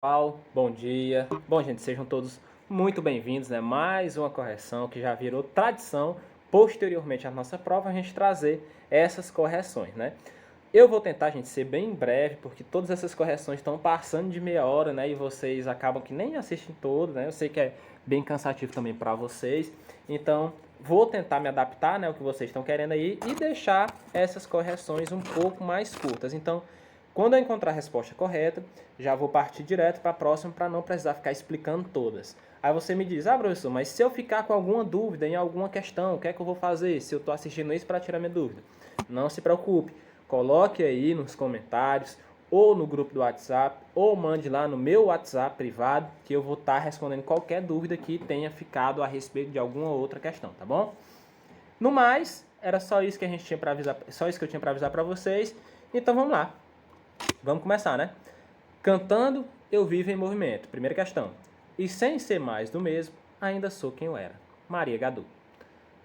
Pessoal, bom dia. Bom, gente, sejam todos muito bem-vindos, né? Mais uma correção que já virou tradição, posteriormente à nossa prova, a gente trazer essas correções, né? Eu vou tentar, gente, ser bem breve, porque todas essas correções estão passando de meia hora, né? E vocês acabam que nem assistem todo, né? Eu sei que é bem cansativo também para vocês. Então, vou tentar me adaptar, né, ao que vocês estão querendo aí e deixar essas correções um pouco mais curtas. Então, quando eu encontrar a resposta correta, já vou partir direto para a próxima para não precisar ficar explicando todas. Aí você me diz, professor, mas se eu ficar com alguma dúvida em alguma questão, o que é que eu vou fazer se eu estou assistindo isso para tirar minha dúvida? Não se preocupe, coloque aí nos comentários, ou no grupo do WhatsApp, ou mande lá no meu WhatsApp privado, que eu vou estar respondendo qualquer dúvida que tenha ficado a respeito de alguma outra questão, tá bom? No mais, era só isso que a gente tinha para avisar, só isso que eu tinha para avisar para vocês. Então vamos lá. Vamos começar, né? Cantando, eu vivo em movimento. Primeira questão. E sem ser mais do mesmo, ainda sou quem eu era. Maria Gadu. O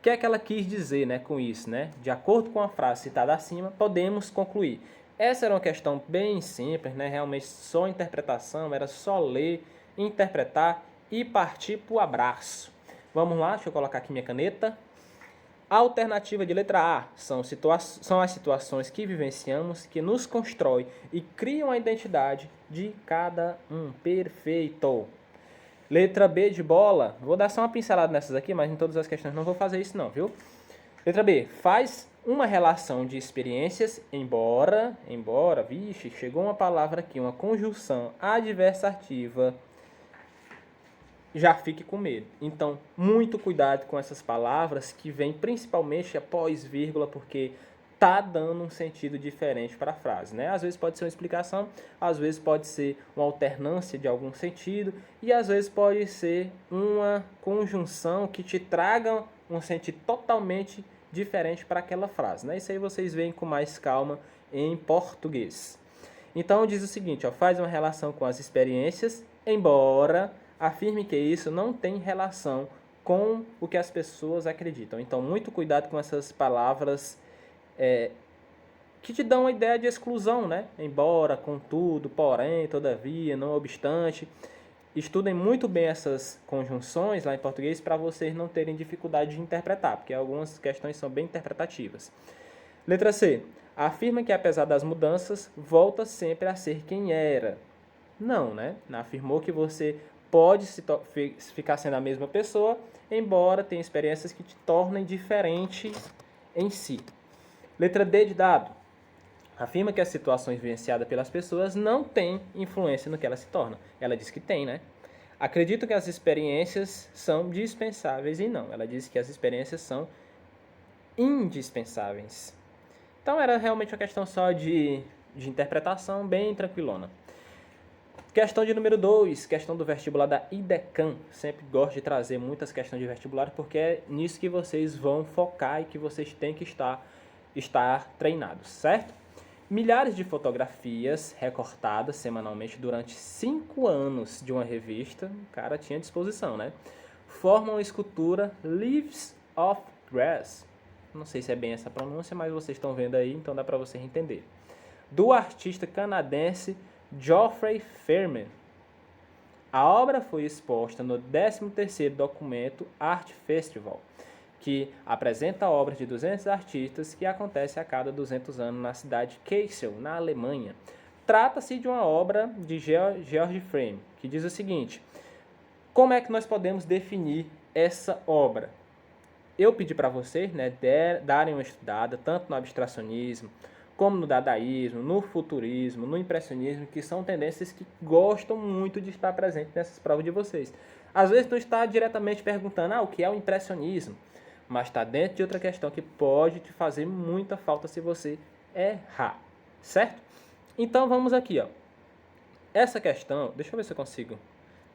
que é que ela quis dizer, né, com isso, né? De acordo com a frase citada acima, podemos concluir. Essa era uma questão bem simples, né? Realmente só interpretação, era só ler, interpretar e partir para o abraço. Vamos lá, deixa eu colocar aqui minha caneta. A alternativa de letra A são as situações que vivenciamos, que nos constrói e criam a identidade de cada um. Perfeito. Letra B de bola. Vou dar só uma pincelada nessas aqui, mas em todas as questões não vou fazer isso não, viu? Letra B. Faz uma relação de experiências, vixe, chegou uma palavra aqui, uma conjunção adversativa, já fique com medo. Então, muito cuidado com essas palavras que vêm principalmente após vírgula, porque tá dando um sentido diferente para a frase, né? Às vezes pode ser uma explicação, às vezes pode ser uma alternância de algum sentido e às vezes pode ser uma conjunção que te traga um sentido totalmente diferente para aquela frase, né? Isso aí vocês veem com mais calma em português. Então diz o seguinte, ó, faz uma relação com as experiências, embora afirme que isso não tem relação com o que as pessoas acreditam. Então, muito cuidado com essas palavras que te dão uma ideia de exclusão, né? Embora, contudo, porém, todavia, não obstante. Estudem muito bem essas conjunções lá em português para vocês não terem dificuldade de interpretar, porque algumas questões são bem interpretativas. Letra C. Afirma que apesar das mudanças, volta sempre a ser quem era. Não, né? Afirmou que você pode ficar sendo a mesma pessoa, embora tenha experiências que te tornem diferente em si. Letra D de dado. Afirma que as situações vivenciadas pelas pessoas não têm influência no que ela se torna. Ela diz que tem, né? Acredito que as experiências são dispensáveis e não. Ela diz que as experiências são indispensáveis. Então era realmente uma questão só de interpretação bem tranquilona. Questão de número 2, questão do vestibular da IDECAM. Sempre gosto de trazer muitas questões de vestibular porque é nisso que vocês vão focar e que vocês têm que estar treinados, certo? Milhares de fotografias recortadas semanalmente durante 5 anos de uma revista, o cara tinha disposição, né? Formam a escultura Leaves of Grass. Não sei se é bem essa pronúncia, mas vocês estão vendo aí, então dá para você entender. Do artista canadense Geoffrey Fairman. A obra foi exposta no 13º documento Art Festival, que apresenta obras de 200 artistas que acontece a cada 200 anos na cidade de Kassel, na Alemanha. Trata-se de uma obra de George Frame, que diz o seguinte: como é que nós podemos definir essa obra? Eu pedi para vocês, né, darem uma estudada tanto no abstracionismo, como no dadaísmo, no futurismo, no impressionismo, que são tendências que gostam muito de estar presentes nessas provas de vocês. Às vezes não está diretamente perguntando, o que é o impressionismo? Mas está dentro de outra questão que pode te fazer muita falta se você errar, certo? Então vamos aqui, ó. Essa questão, deixa eu ver se eu consigo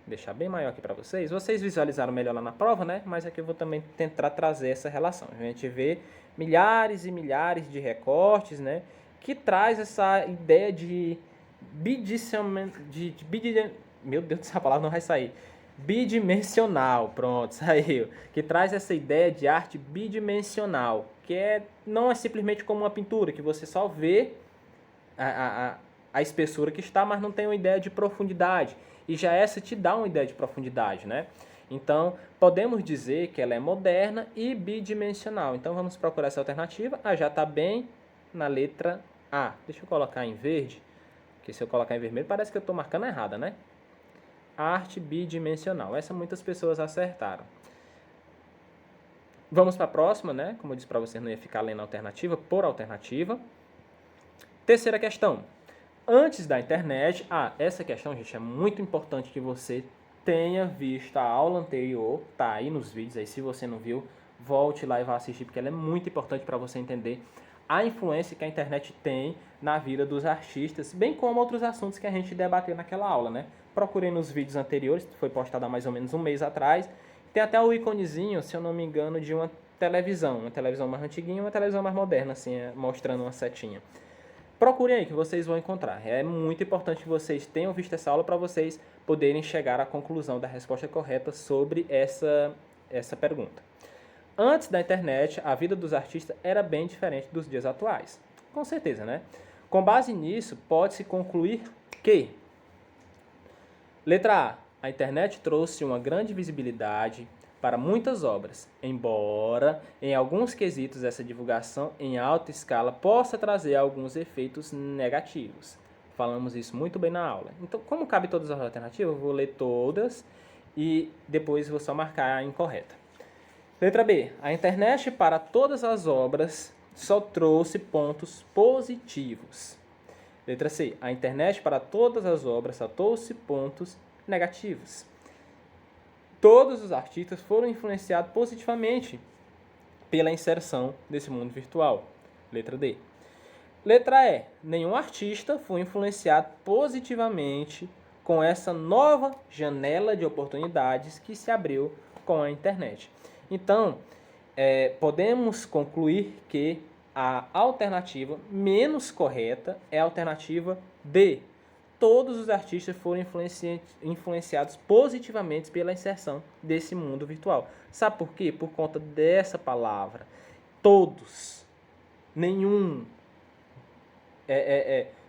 deixar bem maior aqui para vocês. Vocês visualizaram melhor lá na prova, né? Mas aqui eu vou também tentar trazer essa relação. A gente vê milhares e milhares de recortes, né? Que traz essa ideia de meu Deus, essa palavra não vai sair. Bidimensional, pronto, saiu. Que traz essa ideia de arte bidimensional, que não é simplesmente como uma pintura, que você só vê a espessura que está, mas não tem uma ideia de profundidade. E já essa te dá uma ideia de profundidade, né? Então, podemos dizer que ela é moderna e bidimensional. Então, vamos procurar essa alternativa. Já está bem na letra A. Deixa eu colocar em verde, porque se eu colocar em vermelho parece que eu estou marcando errada, né? Arte bidimensional. Essa muitas pessoas acertaram. Vamos para a próxima, né? Como eu disse para vocês, não ia ficar lendo alternativa por alternativa. Terceira questão. Antes da internet... essa questão, gente, é muito importante que você tenha visto a aula anterior. Tá aí nos vídeos, aí se você não viu, volte lá e vá assistir, porque ela é muito importante para você entender a influência que a internet tem na vida dos artistas, bem como outros assuntos que a gente debateu naquela aula, né? Procurei nos vídeos anteriores, foi postado há mais ou menos um mês atrás. Tem até o iconezinho, se eu não me engano, de uma televisão mais antiguinha e uma televisão mais moderna, assim, mostrando uma setinha. Procurem aí que vocês vão encontrar. É muito importante que vocês tenham visto essa aula para vocês poderem chegar à conclusão da resposta correta sobre essa pergunta. Antes da internet, a vida dos artistas era bem diferente dos dias atuais. Com certeza, né? Com base nisso, pode-se concluir que... Letra A. A internet trouxe uma grande visibilidade para muitas obras, embora em alguns quesitos essa divulgação em alta escala possa trazer alguns efeitos negativos. Falamos isso muito bem na aula. Então, como cabe todas as alternativas, eu vou ler todas e depois vou só marcar a incorreta. Letra B. A internet para todas as obras só trouxe pontos positivos. Letra C. A internet para todas as obras só trouxe pontos negativos. Todos os artistas foram influenciados positivamente pela inserção desse mundo virtual. Letra D. Letra E. Nenhum artista foi influenciado positivamente com essa nova janela de oportunidades que se abriu com a internet. Então, podemos concluir que a alternativa menos correta é a alternativa D. Todos os artistas foram influenciados positivamente pela inserção desse mundo virtual. Sabe por quê? Por conta dessa palavra. Todos. Nenhum.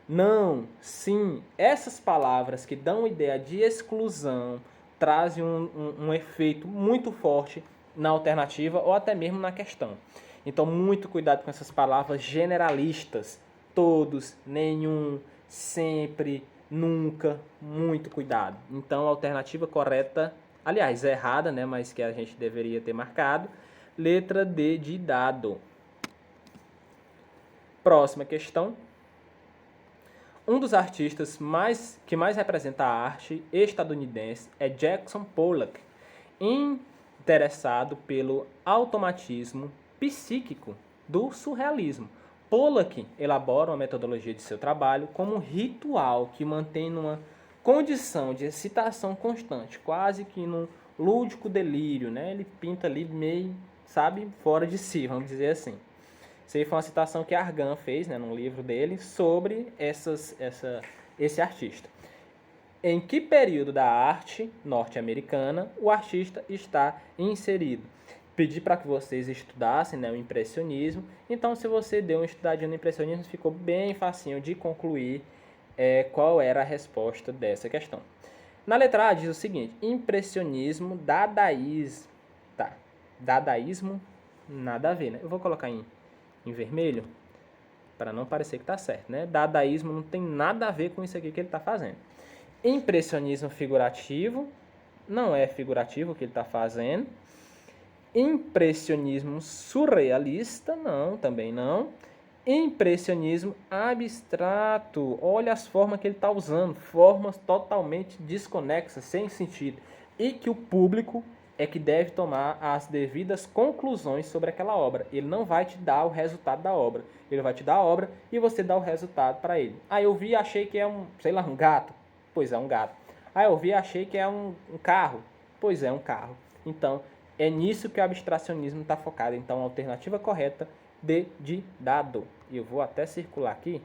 Não. Sim. Essas palavras que dão ideia de exclusão trazem um efeito muito forte na alternativa ou até mesmo na questão. Então, muito cuidado com essas palavras generalistas. Todos, nenhum, sempre, nunca, muito cuidado. Então, a alternativa correta, aliás, é errada, né, mas que a gente deveria ter marcado, letra D de dado. Próxima questão. Um dos artistas que mais representa a arte estadunidense é Jackson Pollock, interessado pelo automatismo psíquico do surrealismo. Pollock elabora uma metodologia de seu trabalho como um ritual que mantém numa condição de excitação constante, quase que num lúdico delírio, né? Ele pinta ali meio, fora de si, vamos dizer assim. Isso aí foi uma citação que Argan fez, né, num livro dele sobre esse artista. Em que período da arte norte-americana o artista está inserido? Pedi para que vocês estudassem, né, o impressionismo. Então, se você deu uma estudadinha no impressionismo, ficou bem facinho de concluir qual era a resposta dessa questão. Na letra A diz o seguinte: impressionismo, dadaísmo. Tá, dadaísmo, nada a ver, né? Eu vou colocar em vermelho para não parecer que está certo, né? Dadaísmo não tem nada a ver com isso aqui que ele está fazendo. Impressionismo figurativo, não é figurativo o que ele está fazendo. Impressionismo surrealista, não, também não. Impressionismo abstrato, olha as formas que ele está usando, formas totalmente desconexas, sem sentido, e que o público é que deve tomar as devidas conclusões sobre aquela obra. Ele não vai te dar o resultado da obra, ele vai te dar a obra e você dá o resultado para ele. Eu vi e achei que é um gato, pois é um gato. Eu vi e achei que é um carro, pois é um carro. Então, é nisso que o abstracionismo está focado. Então, a alternativa correta, D de dado. E eu vou até circular aqui.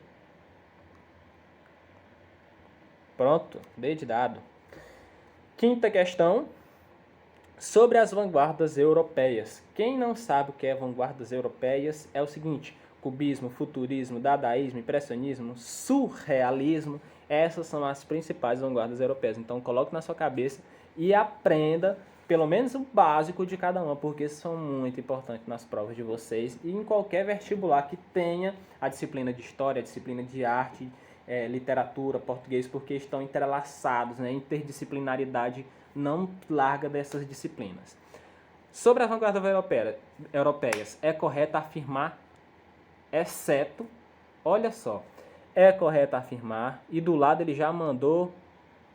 Pronto, D de dado. Quinta questão, sobre as vanguardas europeias. Quem não sabe o que é vanguardas europeias é o seguinte: cubismo, futurismo, dadaísmo, impressionismo, surrealismo. Essas são as principais vanguardas europeias. Então coloque na sua cabeça e aprenda pelo menos o básico de cada uma, porque são muito importantes nas provas de vocês e em qualquer vestibular que tenha a disciplina de história, a disciplina de arte, literatura, português, porque estão entrelaçados, né? Interdisciplinaridade não larga dessas disciplinas. Sobre as vanguardas europeias, é correto afirmar, exceto, olha só, é correto afirmar, e do lado ele já mandou,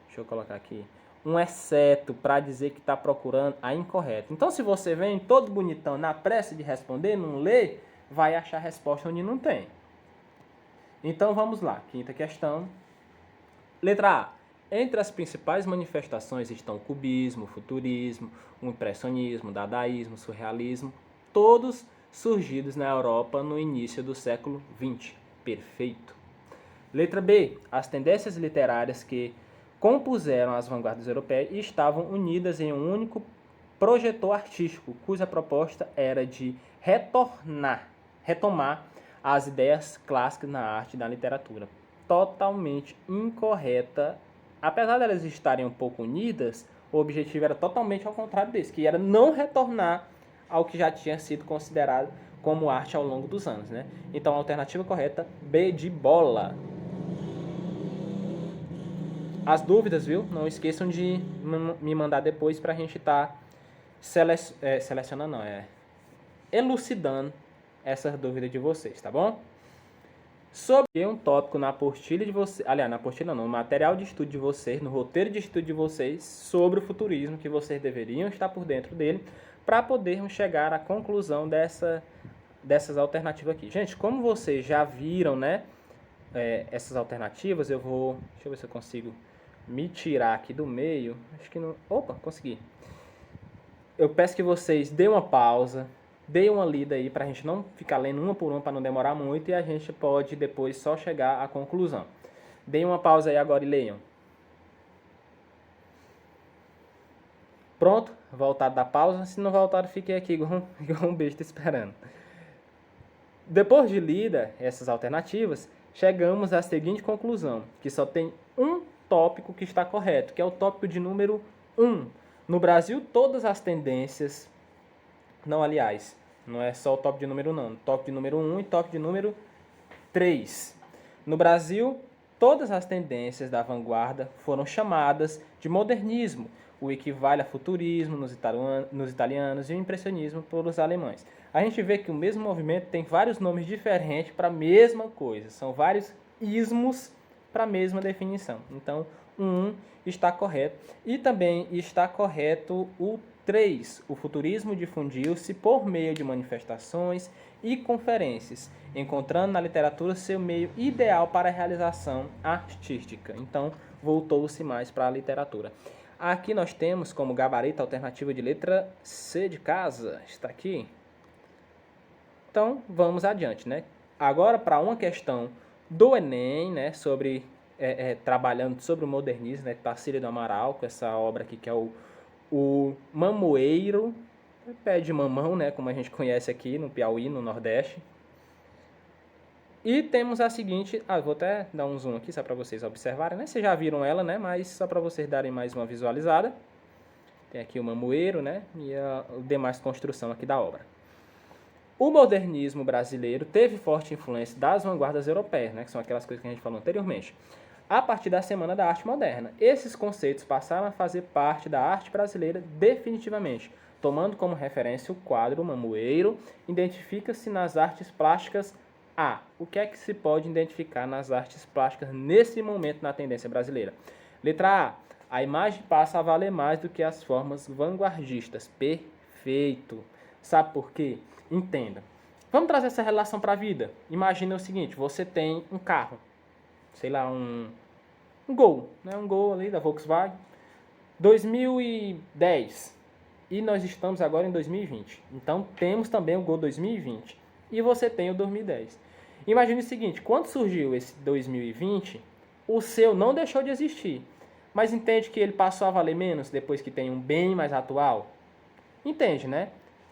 deixa eu colocar aqui, um exceto para dizer que está procurando a incorreta. Então, se você vem todo bonitão na pressa de responder, não lê, vai achar a resposta onde não tem. Então, vamos lá. Quinta questão. Letra A. Entre as principais manifestações estão o cubismo, o futurismo, o impressionismo, o dadaísmo, o surrealismo, todos surgidos na Europa no início do século XX. Perfeito. Letra B. As tendências literárias que compuseram as vanguardas europeias e estavam unidas em um único projetor artístico, cuja proposta era de retomar as ideias clássicas na arte e na literatura. Totalmente incorreta. Apesar de elas estarem um pouco unidas, o objetivo era totalmente ao contrário desse, que era não retornar ao que já tinha sido considerado como arte ao longo dos anos, né? Então, a alternativa correta, B de bola. As dúvidas, viu? Não esqueçam de me mandar depois para a gente estar elucidando essas dúvidas de vocês, tá bom? Sobre um tópico na apostila de vocês, aliás, na apostila não, no material de estudo de vocês, no roteiro de estudo de vocês, sobre o futurismo, que vocês deveriam estar por dentro dele, para podermos chegar à conclusão dessas alternativas aqui. Gente, como vocês já viram, né, essas alternativas, deixa eu ver se eu consigo me tirar aqui do meio, acho que não, opa, consegui. Eu peço que vocês deem uma pausa, deem uma lida aí para a gente não ficar lendo uma por uma para não demorar muito e a gente pode depois só chegar à conclusão. Deem uma pausa aí agora e leiam. Pronto? Voltado da pausa. Se não voltar, fiquei aqui igual um besta esperando. Depois de lida essas alternativas, chegamos à seguinte conclusão, que só tem um tópico que está correto, que é o tópico de número 1. No Brasil, todas as tendências... Não, aliás, não é só o tópico de número 1, não. Tópico de número 1 e tópico de número 3. No Brasil, todas as tendências da vanguarda foram chamadas de modernismo, o equivale a futurismo nos italianos e o impressionismo pelos alemães. A gente vê que o mesmo movimento tem vários nomes diferentes para a mesma coisa. São vários ismos para a mesma definição. Então, o 1 está correto. E também está correto o 3. O futurismo difundiu-se por meio de manifestações e conferências, encontrando na literatura seu meio ideal para a realização artística. Então, voltou-se mais para a literatura. Aqui nós temos como gabarito a alternativa de letra C de casa. Está aqui. Então, vamos adiante, né? Agora, para uma questão do Enem, né, sobre, trabalhando sobre o modernismo, né, Tarsila do Amaral, com essa obra aqui que é o Mamoeiro, pé de mamão, né, como a gente conhece aqui no Piauí, no Nordeste. E temos a seguinte, vou até dar um zoom aqui só para vocês observarem, né? Vocês já viram ela, né? Mas só para vocês darem mais uma visualizada. Tem aqui o Mamoeiro, né? E a demais construção aqui da obra. O modernismo brasileiro teve forte influência das vanguardas europeias, né? Que são aquelas coisas que a gente falou anteriormente. A partir da Semana da Arte Moderna, esses conceitos passaram a fazer parte da arte brasileira definitivamente, tomando como referência o quadro Mamoeiro. Identifica-se nas artes plásticas o que é que se pode identificar nas artes plásticas nesse momento na tendência brasileira? Letra A imagem passa a valer mais do que as formas vanguardistas. Perfeito. Sabe por quê? Entenda. Vamos trazer essa relação para a vida. Imagina o seguinte, você tem um carro, sei lá, um Gol, né? Um Gol ali da Volkswagen, 2010, e nós estamos agora em 2020. Então, temos também o Gol 2020. E você tem o 2010. Imagine o seguinte, quando surgiu esse 2020, o seu não deixou de existir. Mas entende que ele passou a valer menos depois que tem um bem mais atual? Entende, né?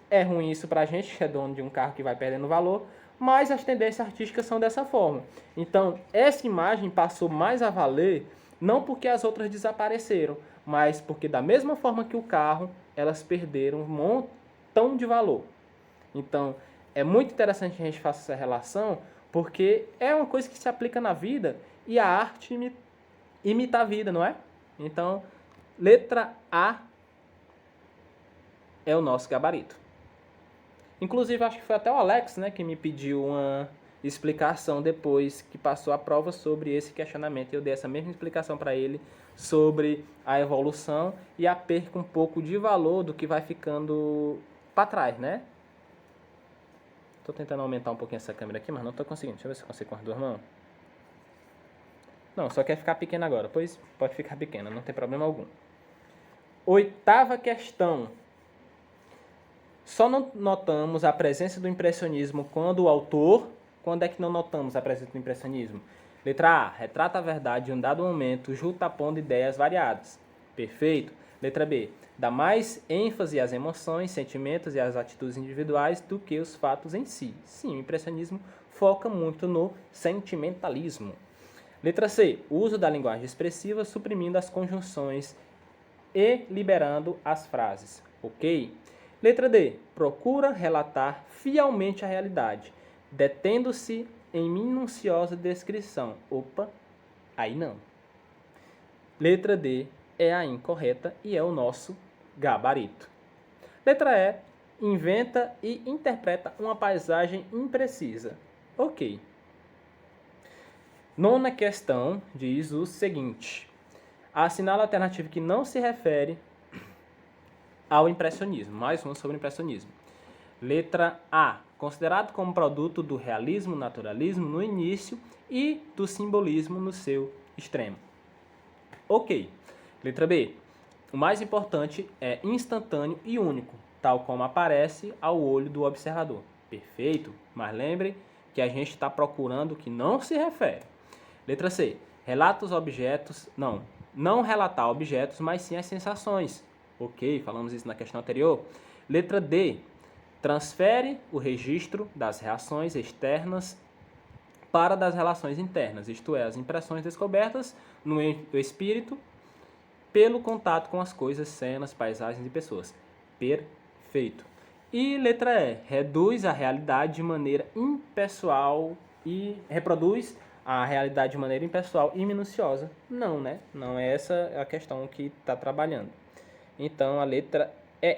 É ruim isso pra gente, que é dono de um carro que vai perdendo valor, mas as tendências artísticas são dessa forma. Então, essa imagem passou mais a valer não porque as outras desapareceram, mas porque da mesma forma que o carro, elas perderam um montão de valor. Então, é muito interessante que a gente faça essa relação, porque é uma coisa que se aplica na vida e a arte imita a vida, não é? Então, letra A é o nosso gabarito. Inclusive, acho que foi até o Alex, né, que me pediu uma explicação depois que passou a prova sobre esse questionamento. Eu dei essa mesma explicação para ele sobre a evolução e a perca um pouco de valor do que vai ficando para trás, né? Tô tentando aumentar um pouquinho essa câmera aqui, mas não tô conseguindo. Deixa eu ver se eu consigo com as duas mãos. Não, só quer ficar pequena agora. Pois pode ficar pequena, não tem problema algum. 8ª questão. Só não notamos a presença do impressionismo quando o autor... Quando é que não notamos a presença do impressionismo? Letra A. Retrata a verdade em um dado momento, justapondo ideias variadas. Perfeito. Letra B. Dá mais ênfase às emoções, sentimentos e às atitudes individuais do que os fatos em si. Sim, o impressionismo foca muito no sentimentalismo. Letra C. Uso da linguagem expressiva, suprimindo as conjunções e liberando as frases. Ok? Letra D. Procura relatar fielmente a realidade, detendo-se em minuciosa descrição. Opa, aí não. Letra D é a incorreta e é o nosso gabarito. Letra E. Inventa e interpreta uma paisagem imprecisa. Ok. 9ª questão diz o seguinte. Assinala a alternativa que não se refere ao impressionismo. Mais uma sobre o impressionismo. Letra A. Considerado como produto do realismo, naturalismo no início e do simbolismo no seu extremo. Ok. Letra B. O mais importante é instantâneo e único, tal como aparece ao olho do observador. Perfeito, mas lembre que a gente está procurando o que não se refere. Letra C. Relata os objetos... Não relatar objetos, mas sim as sensações. Ok, falamos isso na questão anterior. Letra D. Transfere o registro das reações externas para das relações internas, isto é, as impressões descobertas no espírito pelo contato com as coisas, cenas, paisagens e pessoas. Perfeito. E letra E. Reduz a realidade de maneira impessoal e reproduz a realidade de maneira impessoal e minuciosa. Não, né? Não é essa a questão que está trabalhando. Então, a letra E.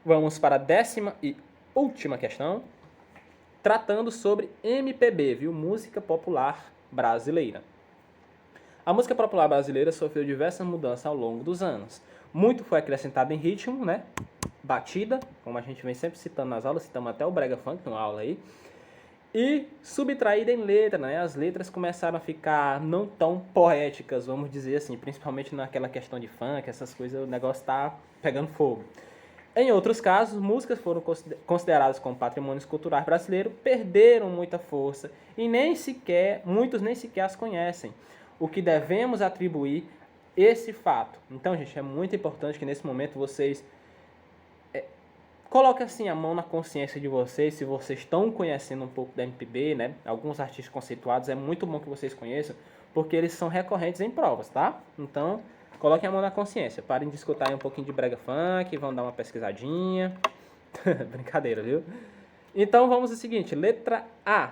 Vamos para a 10ª e última questão, tratando sobre MPB, viu? Música popular brasileira. A música popular brasileira sofreu diversas mudanças ao longo dos anos. Muito foi acrescentado em ritmo, né? Batida, como a gente vem sempre citando nas aulas, citamos até o brega funk numa aula aí. E subtraída em letra, né? As letras começaram a ficar não tão poéticas, vamos dizer assim, principalmente naquela questão de funk, essas coisas, o negócio tá pegando fogo. Em outros casos, músicas foram consideradas como patrimônios culturais brasileiros, perderam muita força e muitos nem sequer as conhecem. O que devemos atribuir esse fato? Então, gente, é muito importante que nesse momento vocês coloquem assim a mão na consciência de vocês, se vocês estão conhecendo um pouco da MPB, né? Alguns artistas conceituados, é muito bom que vocês conheçam, porque eles são recorrentes em provas, tá? Então, coloquem a mão na consciência, parem de escutar aí um pouquinho de brega funk, vão dar uma pesquisadinha. Brincadeira, viu? Então vamos ao seguinte, letra A.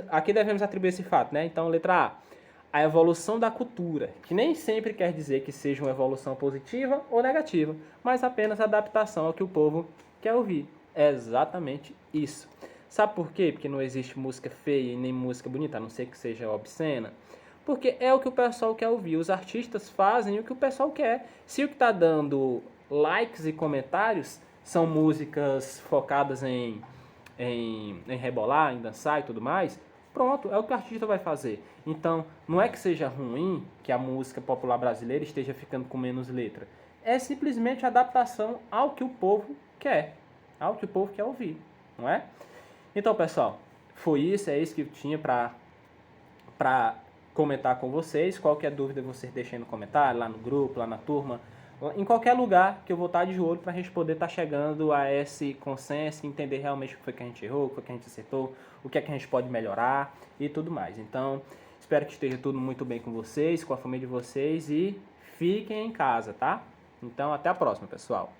Aqui devemos atribuir esse fato, né? Então, letra A. A evolução da cultura, que nem sempre quer dizer que seja uma evolução positiva ou negativa, mas apenas adaptação ao que o povo quer ouvir. É exatamente isso. Sabe por quê? Porque não existe música feia e nem música bonita, a não ser que seja obscena. Porque é o que o pessoal quer ouvir. Os artistas fazem o que o pessoal quer. Se o que está dando likes e comentários são músicas focadas em rebolar, em dançar e tudo mais, pronto, é o que o artista vai fazer. Então, não é que seja ruim que a música popular brasileira esteja ficando com menos letra. É simplesmente adaptação ao que o povo quer. Ao que o povo quer ouvir, não é? Então, pessoal, foi isso, é isso que eu tinha para comentar com vocês. Qualquer dúvida vocês deixem no comentário, lá no grupo, lá na turma, em qualquer lugar que eu vou estar de olho para a gente poder estar chegando a esse consenso, entender realmente o que foi que a gente errou, o que foi que a gente acertou, o que é que a gente pode melhorar e tudo mais. Então, espero que esteja tudo muito bem com vocês, com a família de vocês e fiquem em casa, tá? Então, até a próxima, pessoal.